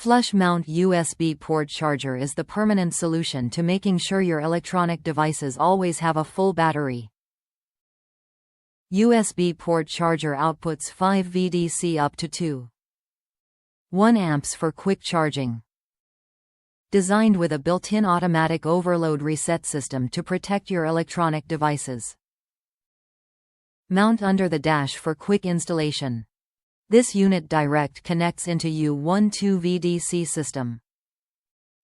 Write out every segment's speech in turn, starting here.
Flush mount USB port charger is the permanent solution to making sure your electronic devices always have a full battery. USB port charger outputs 5 VDC up to 2.1 amps for quick charging. Designed with a built-in automatic overload reset system to protect your electronic devices. Mount under the dash for quick installation. This unit direct connects into U12 VDC system.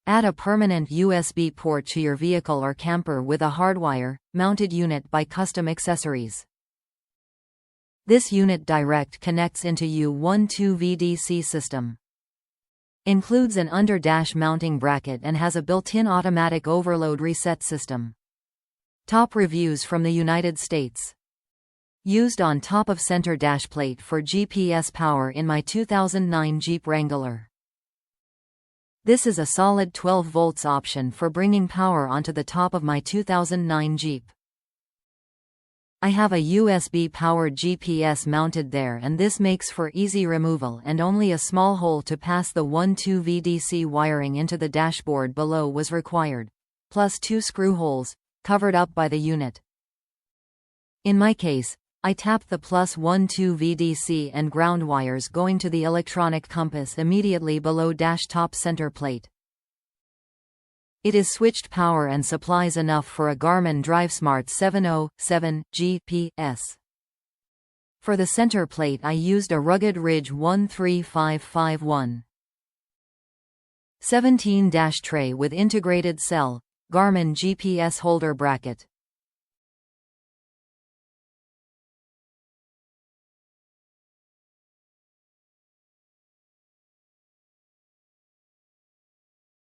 Add a permanent USB port to your vehicle or camper with a hardwire mounted unit by custom accessories. This unit direct connects into U12 VDC system. Includes an under-dash mounting bracket and has a built-in automatic overload reset system. Top reviews from the United States. Used on top of center dash plate for GPS power in my 2009 Jeep Wrangler. This is a solid 12 volts option for bringing power onto the top of my 2009 Jeep. I have a USB-powered GPS mounted there, and this makes for easy removal, and only a small hole to pass the 12 VDC wiring into the dashboard below was required, plus 2 screw holes, covered up by the unit. In my case, I tapped the plus 12 VDC and ground wires going to the electronic compass immediately below dash top center plate. It is switched power and supplies enough for a Garmin Drivesmart 707 GPS. For the center plate I used a Rugged Ridge 13551 17 tray with integrated cell, Garmin GPS holder bracket.